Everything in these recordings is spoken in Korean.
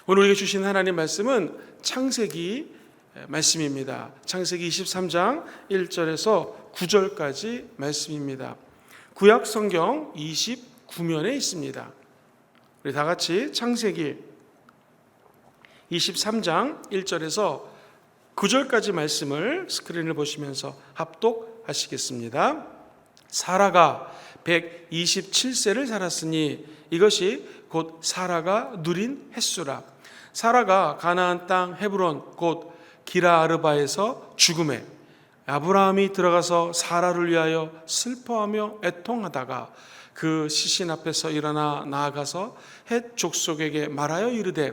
오늘 우리에게 주신 하나님 말씀은 창세기 말씀입니다. 창세기 23장 1절에서 9절까지 말씀입니다. 구약 성경 29면에 있습니다. 우리 다 같이 창세기 23장 1절에서 9절까지 말씀을 스크린을 보시면서 합독하시겠습니다. 사라가 127세를 살았으니 이것이 곧 사라가 누린 햇수라. 사라가 가나안 땅 헤브론 곧 기라아르바에서 죽음에 아브라함이 들어가서 사라를 위하여 슬퍼하며 애통하다가 그 시신 앞에서 일어나 나아가서 헷 족속에게 말하여 이르되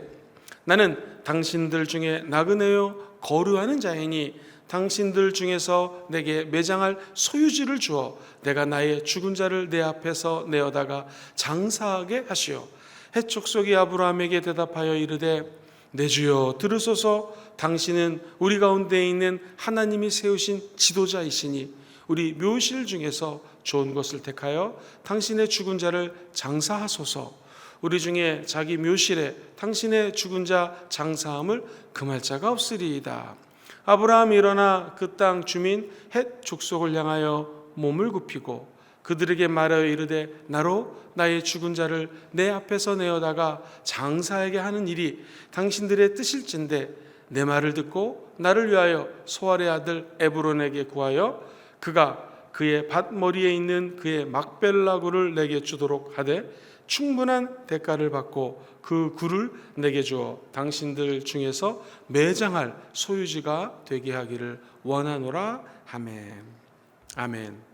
나는 당신들 중에 나그네요 거류하는 자이니 당신들 중에서 내게 매장할 소유지를 주어 내가 나의 죽은 자를 내 앞에서 내어다가 장사하게 하시오. 헷 족속이 아브라함에게 대답하여 이르되 내 주여 들으소서. 당신은 우리 가운데 있는 하나님이 세우신 지도자이시니 우리 묘실 중에서 좋은 것을 택하여 당신의 죽은 자를 장사하소서. 우리 중에 자기 묘실에 당신의 죽은 자 장사함을 금할 자가 없으리이다. 아브라함이 일어나 그 땅 주민 헷 족속을 향하여 몸을 굽히고 그들에게 말하여 이르되 나로 나의 죽은 자를 내 앞에서 내어다가 장사하게 하는 일이 당신들의 뜻일진데 내 말을 듣고 나를 위하여 소알의 아들 에브론에게 구하여 그가 그의 밭머리에 있는 그의 막벨라 굴을 내게 주도록 하되 충분한 대가를 받고 그 굴을 내게 주어 당신들 중에서 매장할 소유지가 되게 하기를 원하노라. 아멘. 아멘.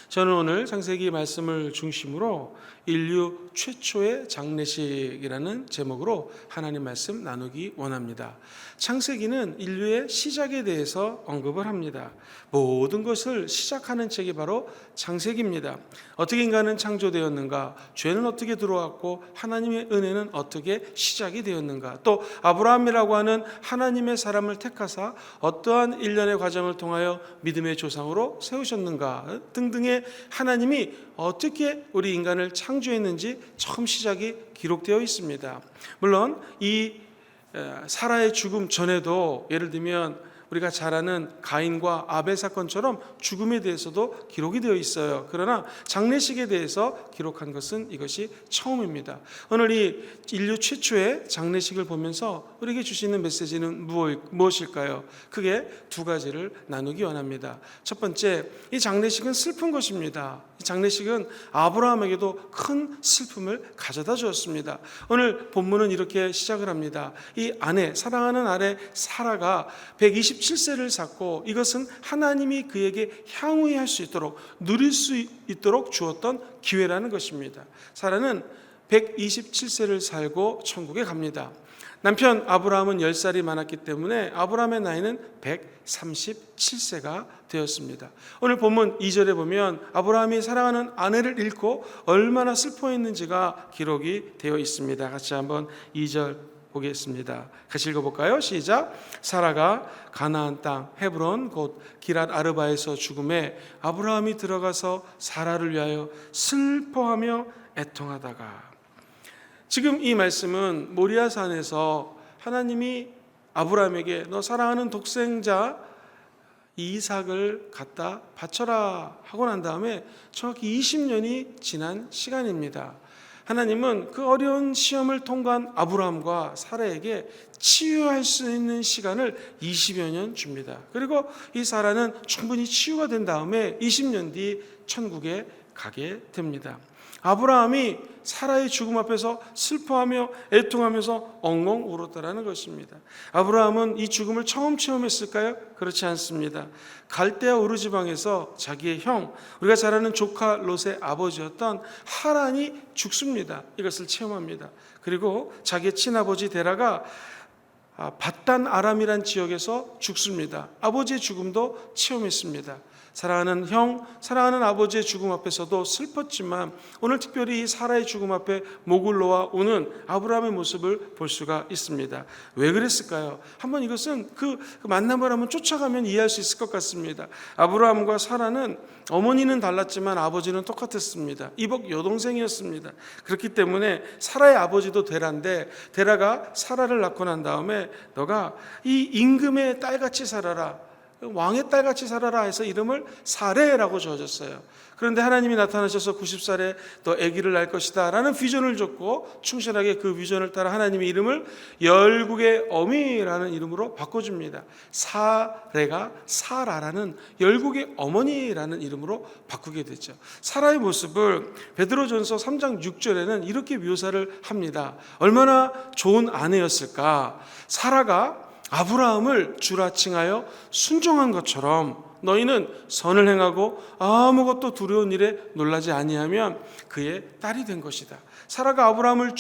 저는 오늘 창세기 말씀을 중심으로 인류 최초의 장례식이라는 제목으로 하나님 말씀 나누기 원합니다. 창세기는 인류의 시작에 대해서 언급을 합니다. 모든 것을 시작하는 책이 바로 창세기입니다. 어떻게 인간은 창조되었는가, 죄는 어떻게 들어왔고 하나님의 은혜는 어떻게 시작이 되었는가, 또 아브라함이라고 하는 하나님의 사람을 택하사 어떠한 일련의 과정을 통하여 믿음의 조상으로 세우셨는가 등등의 하나님이 어떻게 우리 인간을 창조했는지 처음 시작이 기록되어 있습니다. 물론 이 사라의 죽음 전에도 예를 들면 우리가 잘 아는 가인과 아벨 사건처럼 죽음에 대해서도 기록이 되어 있어요. 그러나 장례식에 대해서 기록한 것은 이것이 처음입니다. 오늘 이 인류 최초의 장례식을 보면서 우리에게 주시는 메시지는 무엇일까요? 크게 두 가지를 나누기 원합니다. 첫 번째, 이 장례식은 슬픈 것입니다. 이 장례식은 아브라함에게도 큰 슬픔을 가져다 주었습니다. 오늘 본문은 이렇게 시작을 합니다. 이 아내, 사랑하는 아내 사라가 127세를 샀고 이것은 하나님이 그에게 향후에 할 수 있도록 누릴 수 있도록 주었던 기회라는 것입니다. 사라는 127세를 살고 천국에 갑니다. 남편 아브라함은 10살이 많았기 때문에 아브라함의 나이는 137세가 되었습니다. 오늘 본문 2절에 보면 아브라함이 사랑하는 아내를 잃고 얼마나 슬퍼했는지가 기록이 되어 있습니다. 같이 한번 2절 보겠습니다. 같이 읽어볼까요? 시작. 사라가 가나안 땅 헤브론 곧 기랏 아르바에서 죽음에 아브라함이 들어가서 사라를 위하여 슬퍼하며 애통하다가. 지금 이 말씀은 모리아산에서 하나님이 아브라함에게 너 사랑하는 독생자 이삭을 갖다 바쳐라 하고 난 다음에 정확히 20년이 지난 시간입니다. 하나님은 그 어려운 시험을 통과한 아브라함과 사라에게 치유할 수 있는 시간을 20여 년 줍니다. 그리고 이 사라는 충분히 치유가 된 다음에 20년 뒤 천국에 가게 됩니다. 아브라함이 사라의 죽음 앞에서 슬퍼하며 애통하면서 엉엉 울었다라는 것입니다. 아브라함은 이 죽음을 처음 체험했을까요? 그렇지 않습니다. 갈대아 우르 지방에서 자기의 형, 우리가 잘 아는 조카 롯의 아버지였던 하란이 죽습니다. 이것을 체험합니다. 그리고 자기의 친아버지 데라가 바단 아람이란 지역에서 죽습니다. 아버지의 죽음도 체험했습니다. 사랑하는 형, 사랑하는 아버지의 죽음 앞에서도 슬펐지만 오늘 특별히 이 사라의 죽음 앞에 목을 놓아 우는 아브라함의 모습을 볼 수가 있습니다. 왜 그랬을까요? 한번 이것은 그 만남을 한번 쫓아가면 이해할 수 있을 것 같습니다. 아브라함과 사라는 어머니는 달랐지만 아버지는 똑같았습니다. 이복 여동생이었습니다. 그렇기 때문에 사라의 아버지도 데라인데 데라가 사라를 낳고 난 다음에 너가 이 임금의 딸같이 살아라, 왕의 딸같이 살아라 해서 이름을 사레라고 지어줬어요. 그런데 하나님이 나타나셔서 90살에 너 아기를 낳을 것이다 라는 비전을 줬고 충실하게 그 비전을 따라 하나님의 이름을 열국의 어미라는 이름으로 바꿔줍니다. 사레가 사라라는 열국의 어머니라는 이름으로 바꾸게 되죠. 사라의 모습을 베드로전서 3장 6절에는 이렇게 묘사를 합니다. 얼마나 좋은 아내였을까. 사라가 아브라함을 주라 칭하여 순종한 것처럼 너희는 선을 행하고 아무것도 두려운 일에 놀라지 아니하면 그의 딸이 된 것이다. 사라가 아브라함을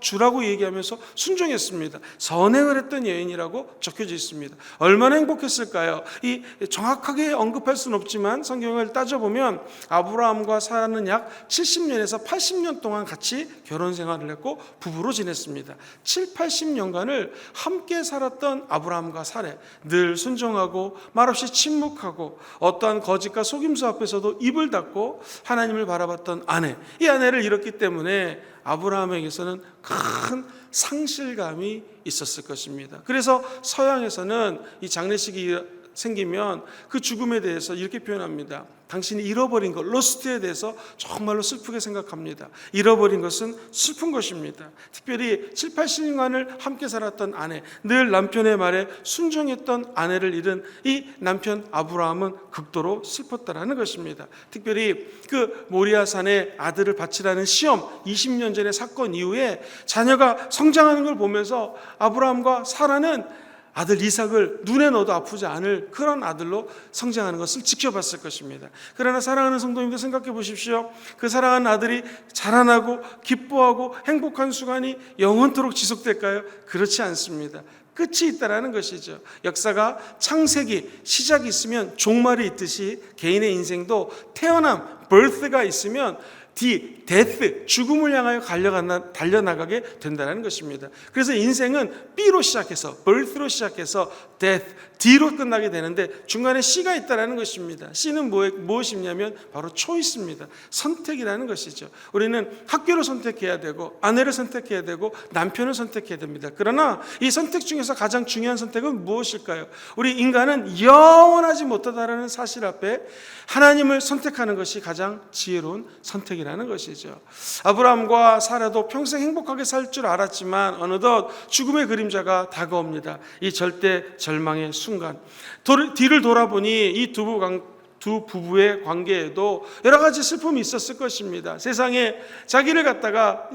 주라고 얘기하면서 순종했습니다. 선행을 했던 여인이라고 적혀져 있습니다. 얼마나 행복했을까요? 이 정확하게 언급할 수는 없지만 성경을 따져보면 아브라함과 사라는 약 70년에서 80년 동안 같이 결혼 생활을 했고 부부로 지냈습니다. 7, 80년간을 함께 살았던 아브라함과 사라, 늘 순종하고 말없이 침묵하고 어떠한 거짓과 속임수 앞에서도 입을 닫고 하나님을 바라봤던 아내, 이 아내를 잃었기 때문에 아브라함에게서는 큰 상실감이 있었을 것입니다. 그래서 서양에서는 이 장례식이 생기면 그 죽음에 대해서 이렇게 표현합니다. 당신이 잃어버린 것, 로스트에 대해서 정말로 슬프게 생각합니다. 잃어버린 것은 슬픈 것입니다. 특별히 7, 80년간을 함께 살았던 아내, 늘 남편의 말에 순종했던 아내를 잃은 이 남편 아브라함은 극도로 슬펐다라는 것입니다. 특별히 그 모리아산에 아들을 바치라는 시험, 20년 전의 사건 이후에 자녀가 성장하는 걸 보면서 아브라함과 사라는 아들 이삭을 눈에 넣어도 아프지 않을 그런 아들로 성장하는 것을 지켜봤을 것입니다. 그러나 사랑하는 성도님들 생각해 보십시오. 그 사랑하는 아들이 자라나고 기뻐하고 행복한 순간이 영원토록 지속될까요? 그렇지 않습니다. 끝이 있다라는 것이죠. 역사가 창세기, 시작이 있으면 종말이 있듯이 개인의 인생도 태어남, birth가 있으면 death, 죽음을 향하여 달려나가게 된다는 것입니다. 그래서 인생은 B로 시작해서, birth로 시작해서 death, D로 끝나게 되는데 중간에 C가 있다는 것입니다. C는 무엇이냐면 바로 choice입니다. 선택이라는 것이죠. 우리는 학교를 선택해야 되고 아내를 선택해야 되고 남편을 선택해야 됩니다. 그러나 이 선택 중에서 가장 중요한 선택은 무엇일까요? 우리 인간은 영원하지 못하다라는 사실 앞에 하나님을 선택하는 것이 가장 지혜로운 선택이라는 것이죠. 아브라함과 사라도 평생 행복하게 살 줄 알았지만 어느덧 죽음의 그림자가 다가옵니다. 이 절대 절망의 순간, 뒤를 돌아보니 이 두 부부의 관계에도 여러 가지 슬픔이 있었을 것입니다. 세상에 자기를 갖다가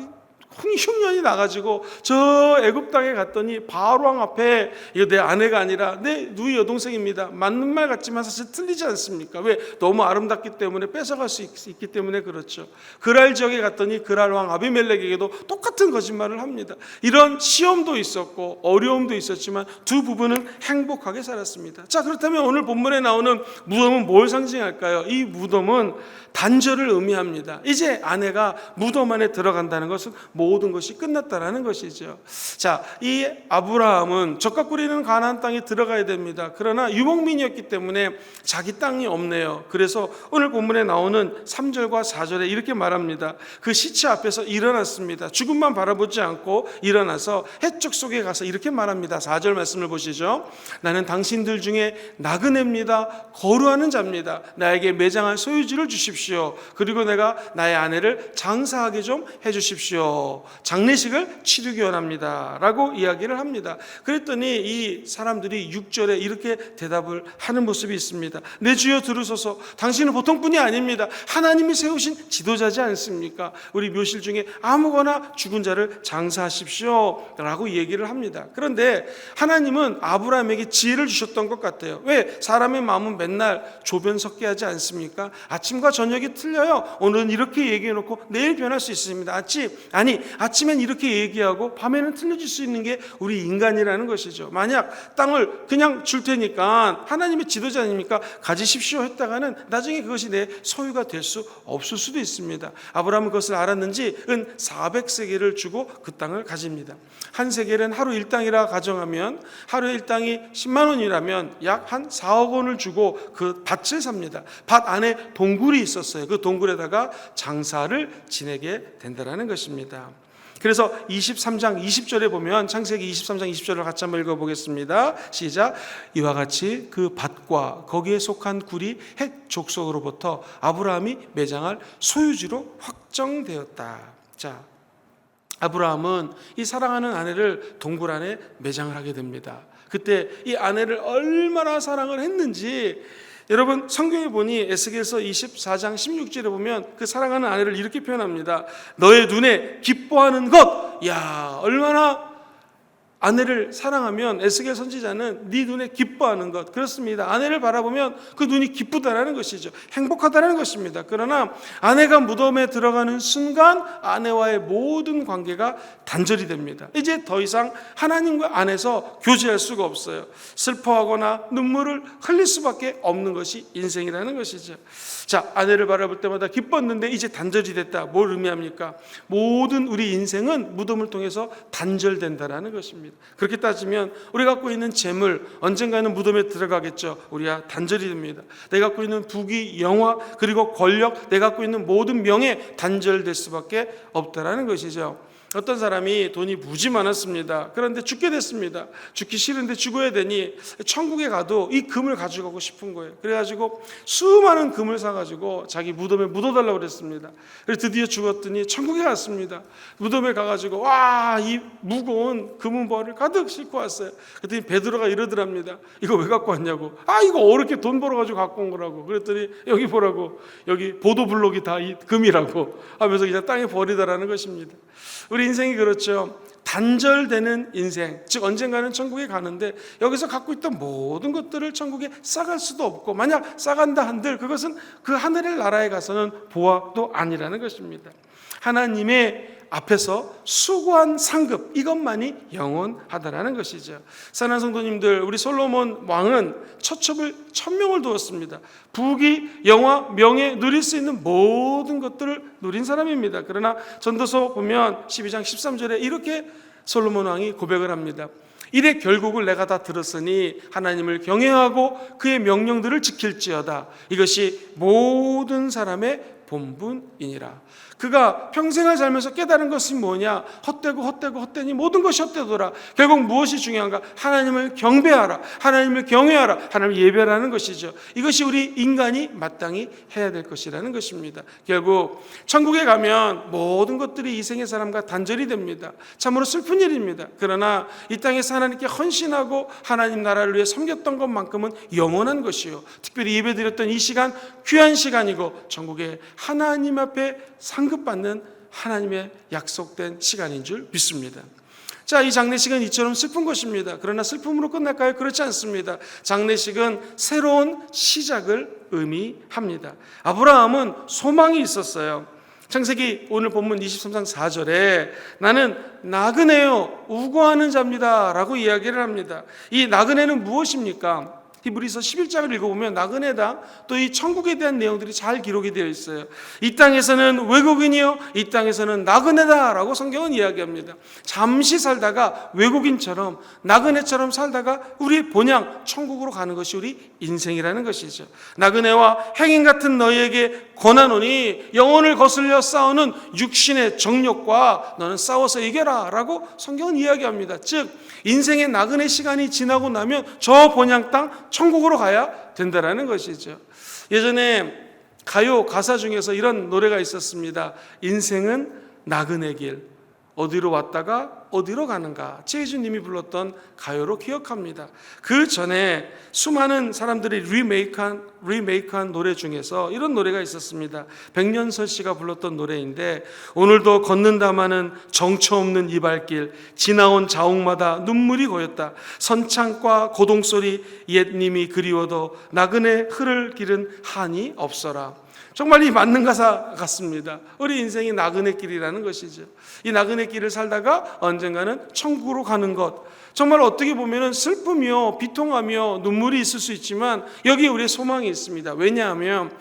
흉년이 나가지고 저 애굽 땅에 갔더니 바로왕 앞에 이거 내 아내가 아니라 내 누이 여동생입니다. 맞는 말 같지만 사실 틀리지 않습니까? 왜? 너무 아름답기 때문에 뺏어갈 수 있기 때문에 그렇죠. 그랄 지역에 갔더니 그랄 왕 아비멜렉에게도 똑같은 거짓말을 합니다. 이런 시험도 있었고 어려움도 있었지만 두 부부는 행복하게 살았습니다. 자, 그렇다면 오늘 본문에 나오는 무덤은 뭘 상징할까요? 이 무덤은 단절을 의미합니다. 이제 아내가 무덤 안에 들어간다는 것은 모든 것이 끝났다라는 것이죠. 자, 이 아브라함은 젖과 꿀이는 가나안 땅에 들어가야 됩니다. 그러나 유목민이었기 때문에 자기 땅이 없네요. 그래서 오늘 본문에 나오는 3절과 4절에 이렇게 말합니다. 그 시체 앞에서 일어났습니다. 죽음만 바라보지 않고 일어나서 해적 속에 가서 이렇게 말합니다. 4절 말씀을 보시죠. 나는 당신들 중에 나그네입니다. 거루하는 자입니다. 나에게 매장할 소유지를 주십시오. 그리고 내가 나의 아내를 장사하게 좀 해주십시오. 장례식을 치르기 원합니다 라고 이야기를 합니다. 그랬더니 이 사람들이 6절에 이렇게 대답을 하는 모습이 있습니다. 내 주여 들으소서. 당신은 보통 분이 아닙니다. 하나님이 세우신 지도자지 않습니까? 우리 묘실 중에 아무거나 죽은 자를 장사하십시오 라고 얘기를 합니다. 그런데 하나님은 아브라함에게 지혜를 주셨던 것 같아요. 왜? 사람의 마음은 맨날 조변석계하지 않습니까? 아침과 저녁이 틀려요. 오늘은 이렇게 얘기해놓고 내일 변할 수 있습니다. 아니, 아침엔 이렇게 얘기하고 밤에는 틀려질 수 있는 게 우리 인간이라는 것이죠. 만약 땅을 그냥 줄 테니까 하나님의 지도자 아닙니까? 가지십시오 했다가는 나중에 그것이 내 소유가 될 수 없을 수도 있습니다. 아브라함은 그것을 알았는지 은 400세겔을 주고 그 땅을 가집니다. 한 세겔은 하루 일당이라 가정하면 하루 일당이 10만 원이라면 약 한 4억 원을 주고 그 밭을 삽니다. 밭 안에 동굴이 있었어요. 그 동굴에다가 장사를 지내게 된다는 것입니다. 그래서 23장 20절에 보면 창세기 23장 20절을 같이 한번 읽어보겠습니다. 시작. 이와 같이 그 밭과 거기에 속한 굴이 헷 족속으로부터 아브라함이 매장할 소유지로 확정되었다. 자, 아브라함은 이 사랑하는 아내를 동굴 안에 매장을 하게 됩니다. 그때 이 아내를 얼마나 사랑을 했는지 여러분 성경에 보니 에스겔서 24장 16절에 보면 그 사랑하는 아내를 이렇게 표현합니다. 너의 눈에 기뻐하는 것. 야, 얼마나 아내를 사랑하면 에스겔 선지자는 네 눈에 기뻐하는 것. 그렇습니다. 아내를 바라보면 그 눈이 기쁘다라는 것이죠. 행복하다는 것입니다. 그러나 아내가 무덤에 들어가는 순간 아내와의 모든 관계가 단절이 됩니다. 이제 더 이상 하나님과 안에서 교제할 수가 없어요. 슬퍼하거나 눈물을 흘릴 수밖에 없는 것이 인생이라는 것이죠. 자, 아내를 바라볼 때마다 기뻤는데 이제 단절이 됐다. 뭘 의미합니까? 모든 우리 인생은 무덤을 통해서 단절된다라는 것입니다. 그렇게 따지면 우리가 갖고 있는 재물 언젠가는 무덤에 들어가겠죠. 우리가 단절이 됩니다. 내가 갖고 있는 부귀, 영화, 그리고 권력, 내가 갖고 있는 모든 명예 단절될 수밖에 없다라는 것이죠. 어떤 사람이 돈이 무지 많았습니다. 그런데 죽게 됐습니다. 죽기 싫은데 죽어야 되니 천국에 가도 이 금을 가져가고 싶은 거예요. 그래가지고 수많은 금을 사가지고 자기 무덤에 묻어달라고 그랬습니다. 그래서 드디어 죽었더니 천국에 갔습니다. 무덤에 가가지고 와, 이 무거운 금은보화를 가득 싣고 왔어요. 그랬더니 베드로가 이러더랍니다. 이거 왜 갖고 왔냐고. 아, 이거 어렵게 돈 벌어가지고 갖고 온 거라고. 그랬더니 여기 보라고. 여기 보도블록이 다 이 금이라고 하면서 그냥 땅에 버리다라는 것입니다. 우리 인생이 그렇죠. 단절되는 인생, 즉 언젠가는 천국에 가는데 여기서 갖고 있던 모든 것들을 천국에 싸갈 수도 없고, 만약 싸간다 한들 그것은 그 하늘의 나라에 가서는 보아도 아니라는 것입니다. 하나님의 앞에서 수고한 상급, 이것만이 영원하다라는 것이죠. 사랑하는 성도님들, 우리 솔로몬 왕은 처첩을 1000명을 두었습니다. 부귀, 영화, 명예, 누릴 수 있는 모든 것들을 누린 사람입니다. 그러나 전도서 보면 12장 13절에 이렇게 솔로몬 왕이 고백을 합니다. 이래 결국을 내가 다 들었으니 하나님을 경외하고 그의 명령들을 지킬지어다. 이것이 모든 사람의 본분이니라. 그가 평생을 살면서 깨달은 것이 뭐냐? 헛되니 모든 것이 헛되더라. 결국 무엇이 중요한가? 하나님을 경배하라, 하나님을 경외하라, 하나님을 예배하라는 것이죠. 이것이 우리 인간이 마땅히 해야 될 것이라는 것입니다. 결국 천국에 가면 모든 것들이 이 생의 사람과 단절이 됩니다. 참으로 슬픈 일입니다. 그러나 이 땅에서 하나님께 헌신하고 하나님 나라를 위해 섬겼던 것만큼은 영원한 것이요, 특별히 예배드렸던 이 시간 귀한 시간이고 천국에 하나님 앞에 상급받는 하나님의 약속된 시간인 줄 믿습니다. 자, 이 장례식은 이처럼 슬픈 것입니다. 그러나 슬픔으로 끝날까요? 그렇지 않습니다. 장례식은 새로운 시작을 의미합니다. 아브라함은 소망이 있었어요. 창세기 오늘 본문 23장 4절에 나는 나그네요 우고하는 자입니다 라고 이야기를 합니다. 이 나그네는 무엇입니까? 히브리서 11장을 읽어보면 나그네다, 또 이 천국에 대한 내용들이 잘 기록이 되어 있어요. 이 땅에서는 외국인이요, 이 땅에서는 나그네다라고 성경은 이야기합니다. 잠시 살다가 외국인처럼 나그네처럼 살다가 우리 본향 천국으로 가는 것이 우리 인생이라는 것이죠. 나그네와 행인 같은 너희에게 권하노니 영혼을 거슬려 싸우는 육신의 정욕과 너는 싸워서 이겨라 라고 성경은 이야기합니다. 즉 인생의 나그네 시간이 지나고 나면 저 본향 땅 천국으로 가야 된다라는 것이죠. 예전에 가요 가사 중에서 이런 노래가 있었습니다. 인생은 나그네 길, 어디로 왔다가 어디로 가는가. 최희준님이 불렀던 가요로 기억합니다. 그 전에 수많은 사람들이 리메이크한 노래 중에서 이런 노래가 있었습니다. 백년설 씨가 불렀던 노래인데, 오늘도 걷는다마는 정처 없는 이 발길, 지나온 자옥마다 눈물이 고였다. 선창과 고동소리 옛님이 그리워도 나그네 흐를 길은 한이 없어라. 정말 이 맞는 가사 같습니다. 우리 인생이 나그네 길이라는 것이죠. 이 나그네 길을 살다가 언젠가는 천국으로 가는 것. 정말 어떻게 보면 슬픔이요, 비통하며 눈물이 있을 수 있지만 여기에 우리의 소망이 있습니다. 왜냐하면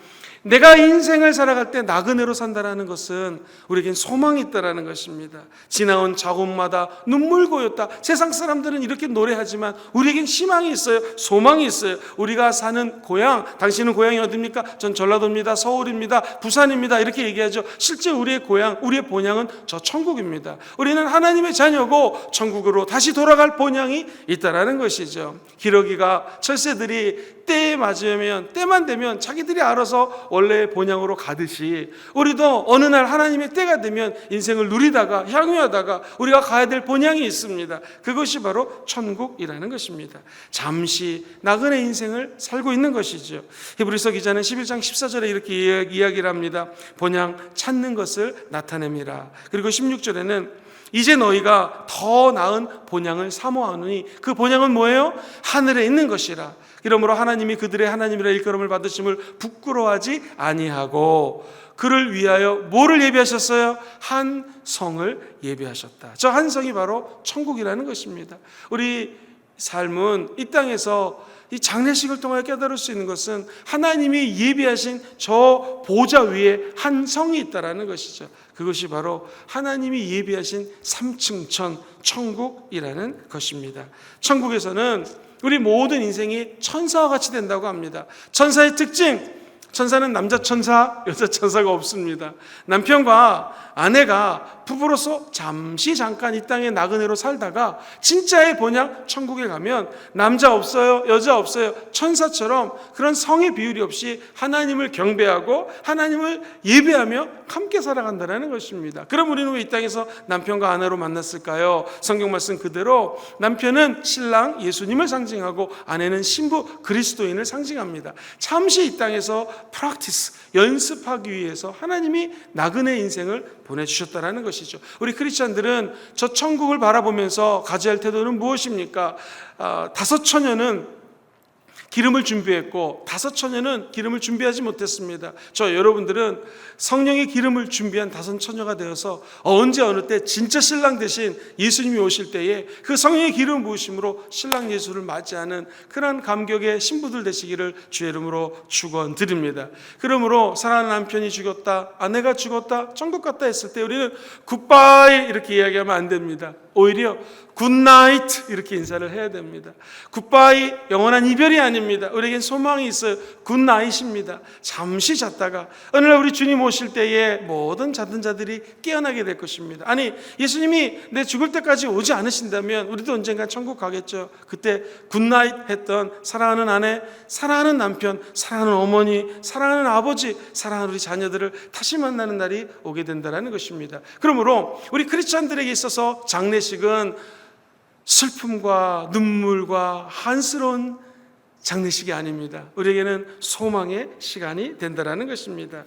내가 인생을 살아갈 때 나그네로 산다라는 것은 우리에겐 소망이 있다라는 것입니다. 지나온 작업마다 눈물 고였다. 세상 사람들은 이렇게 노래하지만 우리에겐 희망이 있어요. 소망이 있어요. 우리가 사는 고향, 당신은 고향이 어디입니까? 전 전라도입니다. 서울입니다. 부산입니다. 이렇게 얘기하죠. 실제 우리의 고향, 우리의 본향은 저 천국입니다. 우리는 하나님의 자녀고 천국으로 다시 돌아갈 본향이 있다라는 것이죠. 기러기가 철새들이 때에 맞으면, 때만 되면 자기들이 알아서 원래 본향으로 가듯이 우리도 어느 날 하나님의 때가 되면 인생을 누리다가 향유하다가 우리가 가야 될 본향이 있습니다. 그것이 바로 천국이라는 것입니다. 잠시 나그네 인생을 살고 있는 것이죠. 히브리서 기자는 11장 14절에 이렇게 이야기를 합니다. 본향 찾는 것을 나타냅니다. 그리고 16절에는 이제 너희가 더 나은 본향을 사모하노니 그 본향은 뭐예요? 하늘에 있는 것이라. 그러므로 하나님이 그들의 하나님이라 일컬음을 받으심을 부끄러워하지 아니하고 그를 위하여 뭐를 예비하셨어요? 한 성을 예비하셨다. 저 한 성이 바로 천국이라는 것입니다. 우리 삶은 이 땅에서 이 장례식을 통하여 깨달을 수 있는 것은 하나님이 예비하신 저 보좌 위에 한 성이 있다라는 것이죠. 그것이 바로 하나님이 예비하신 3층 천 천국이라는 것입니다. 천국에서는 우리 모든 인생이 천사와 같이 된다고 합니다. 천사의 특징, 천사는 남자 천사, 여자 천사가 없습니다. 남편과 아내가 부부로서 잠깐 이 땅에 나그네로 살다가 진짜의 본향 천국에 가면 남자 없어요, 여자 없어요. 천사처럼 그런 성의 비율이 없이 하나님을 경배하고 하나님을 예배하며 함께 살아간다는 것입니다. 그럼 우리는 왜 이 땅에서 남편과 아내로 만났을까요? 성경 말씀 그대로 남편은 신랑 예수님을 상징하고 아내는 신부 그리스도인을 상징합니다. 잠시 이 땅에서 프랙티스, 연습하기 위해서 하나님이 나그네 인생을 보내주셨다는 것이죠. 우리 크리스찬들은 저 천국을 바라보면서 가져야 할 태도는 무엇입니까? 5처녀는 기름을 준비했고 5처녀는 기름을 준비하지 못했습니다. 저 여러분들은 성령의 기름을 준비한 5처녀가 되어서 언제 어느 때 진짜 신랑 대신 예수님이 오실 때에 그 성령의 기름 부으심으로 신랑 예수를 맞이하는 그런 감격의 신부들 되시기를 주의 이름으로 축원드립니다. 그러므로 사랑하는 남편이 죽었다, 아내가 죽었다, 천국 갔다 했을 때 우리는 굿바이 이렇게 이야기하면 안 됩니다. 오히려 굿나잇 이렇게 인사를 해야 됩니다. 굿바이 영원한 이별이 아닙니다. 우리에겐 소망이 있어요. 굿나잇입니다. 잠시 잤다가 어느 날 우리 주님 오실 때에 모든 자던 자들이 깨어나게 될 것입니다. 아니 예수님이 내 죽을 때까지 오지 않으신다면 우리도 언젠가 천국 가겠죠. 그때 굿나잇 했던 사랑하는 아내, 사랑하는 남편, 사랑하는 어머니, 사랑하는 아버지, 사랑하는 우리 자녀들을 다시 만나는 날이 오게 된다는 것입니다. 그러므로 우리 크리스찬들에게 있어서 장례식은 슬픔과 눈물과 한스러운 장례식이 아닙니다. 우리에게는 소망의 시간이 된다는 것입니다.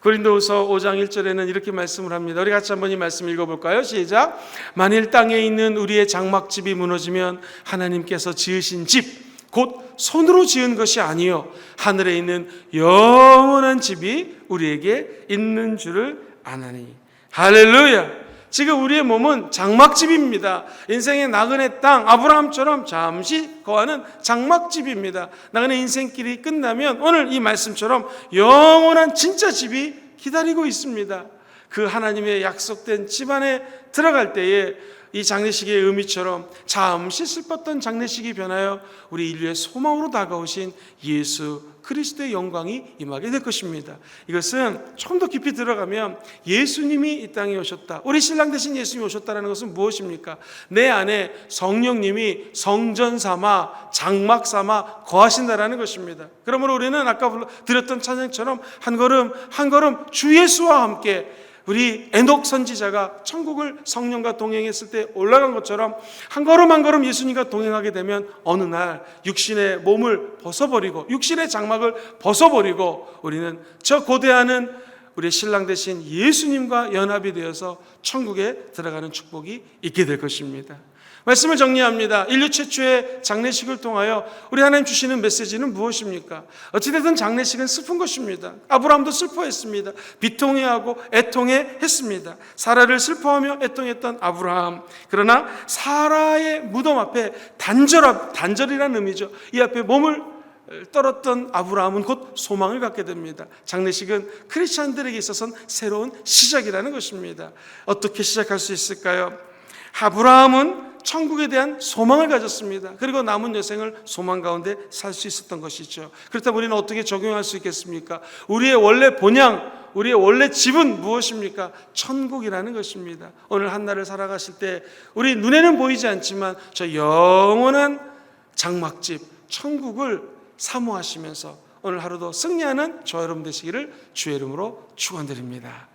고린도후서 5장 1절에는 이렇게 말씀을 합니다. 우리 같이 한번 이 말씀 읽어볼까요? 시작. 만일 땅에 있는 우리의 장막집이 무너지면 하나님께서 지으신 집 곧 손으로 지은 것이 아니요 하늘에 있는 영원한 집이 우리에게 있는 줄을 아나니. 할렐루야. 지금 우리의 몸은 장막집입니다. 인생의 나그네 땅, 아브라함처럼 잠시 거하는 장막집입니다. 나그네 인생길이 끝나면 오늘 이 말씀처럼 영원한 진짜 집이 기다리고 있습니다. 그 하나님의 약속된 집 안에 들어갈 때에 이 장례식의 의미처럼 잠시 슬펐던 장례식이 변하여 우리 인류의 소망으로 다가오신 예수 그리스도의 영광이 임하게 될 것입니다. 이것은 조금 더 깊이 들어가면 예수님이 이 땅에 오셨다, 우리 신랑 대신 예수님이 오셨다는 것은 무엇입니까? 내 안에 성령님이 성전 삼아 장막 삼아 거하신다는 것입니다. 그러므로 우리는 아까 드렸던 찬양처럼 한 걸음 한 걸음 주 예수와 함께 우리 에녹 선지자가 천국을 성령과 동행했을 때 올라간 것처럼 한 걸음 한 걸음 예수님과 동행하게 되면 어느 날 육신의 몸을 벗어버리고 육신의 장막을 벗어버리고 우리는 저 고대하는 우리 신랑 대신 예수님과 연합이 되어서 천국에 들어가는 축복이 있게 될 것입니다. 말씀을 정리합니다. 인류 최초의 장례식을 통하여 우리 하나님 주시는 메시지는 무엇입니까? 어찌됐든 장례식은 슬픈 것입니다. 아브라함도 슬퍼했습니다. 비통해하고 애통해했습니다. 사라를 슬퍼하며 애통했던 아브라함. 그러나 사라의 무덤 앞에 단절이라는 의미죠. 이 앞에 몸을 떨었던 아브라함은 곧 소망을 갖게 됩니다. 장례식은 크리스찬들에게 있어서는 새로운 시작이라는 것입니다. 어떻게 시작할 수 있을까요? 아브라함은 천국에 대한 소망을 가졌습니다. 그리고 남은 여생을 소망 가운데 살 수 있었던 것이죠. 그렇다면 우리는 어떻게 적용할 수 있겠습니까? 우리의 원래 본향, 우리의 원래 집은 무엇입니까? 천국이라는 것입니다. 오늘 한날을 살아가실 때 우리 눈에는 보이지 않지만 저 영원한 장막집 천국을 사모하시면서 오늘 하루도 승리하는 저와 여러분 되시기를 주의 이름으로 축원드립니다.